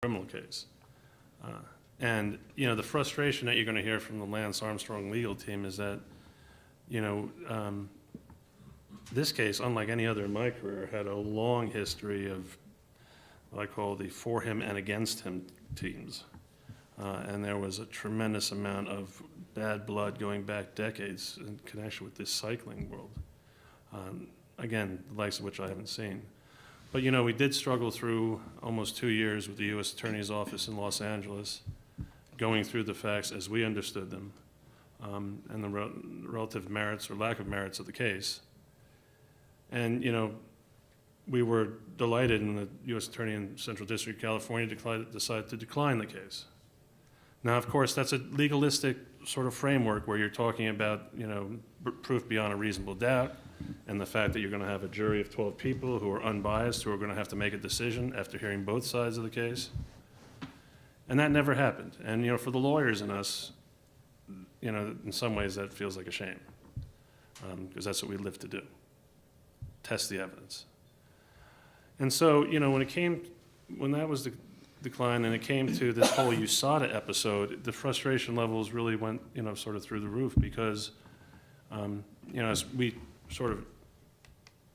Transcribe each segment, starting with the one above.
criminal case. And, you know, the frustration that you're going to hear from the Lance Armstrong legal team is that, you know, this case, unlike any other in my career, had a long history of what I call the for him and against him teams. And there was a tremendous amount of bad blood going back decades in connection with this cycling world. Again, the likes of which I haven't seen. But, you know, we did struggle through almost 2 years with the U.S. Attorney's Office in Los Angeles, going through the facts as we understood them, and the relative merits or lack of merits of the case. And, you know, we were delighted in the U.S. Attorney in Central District, California, decided to decline the case. Now, of course, that's a legalistic sort of framework where you're talking about, you know, proof beyond a reasonable doubt, and the fact that you're going to have a jury of 12 people who are unbiased, who are going to have to make a decision after hearing both sides of the case. And that never happened. And, you know, for the lawyers in us, you know, in some ways that feels like a shame, because that's what we live to do, test the evidence. And so, you know, when that was declined and it came to this whole USADA episode, the frustration levels really went, you know, sort of through the roof because, you know, as we sort of,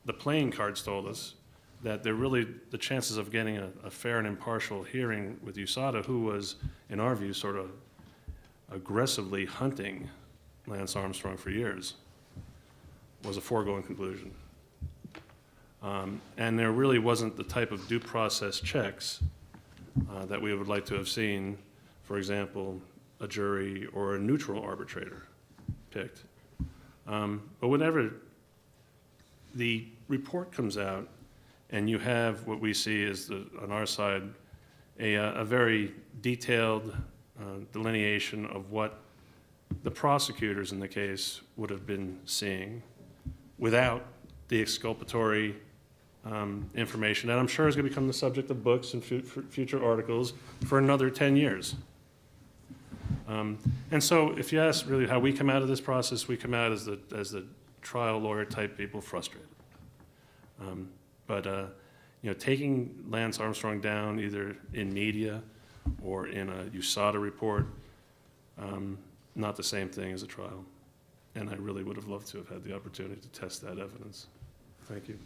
the playing cards told us that the chances of getting a fair and impartial hearing with USADA, who was, in our view, sort of aggressively hunting Lance Armstrong for years, was a foregone conclusion. And there really wasn't the type of due process checks that we would like to have seen, for example, a jury or a neutral arbitrator picked. But whenever the report comes out and you have what we see as, on our side, a very detailed delineation of what the prosecutors in the case would have been seeing without the exculpatory information that I'm sure is going to become the subject of books and future articles for another 10 years. And so if you ask really how we come out of this process, we come out as the trial lawyer type people frustrated. But you know, taking Lance Armstrong down either in media or in a USADA report, not the same thing as a trial. And I really would have loved to have had the opportunity to test that evidence. Thank you.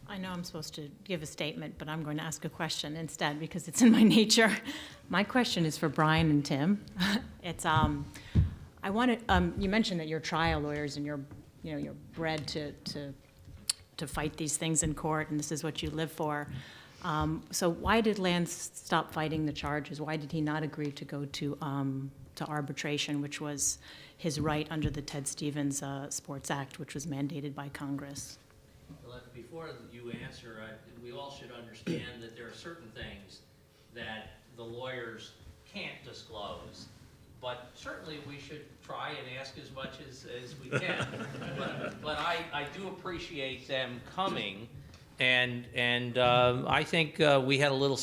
I know I'm supposed to give a statement, but I'm going to ask a question instead because it's in my nature. My question is for Brian and Tim. It's I wanted you mentioned that you're trial lawyers and you're bred to fight these things in court, and this is what you live for. So why did Lance stop fighting the charges? Why did he not agree to go to arbitration, which was his right under the Ted Stevens Sports Act, which was mandated by Congress? Well, before you answer, we all should understand that there are certain things that the lawyers can't disclose, but certainly we should try and ask as much as we can. but I do appreciate them coming, and I think we had a little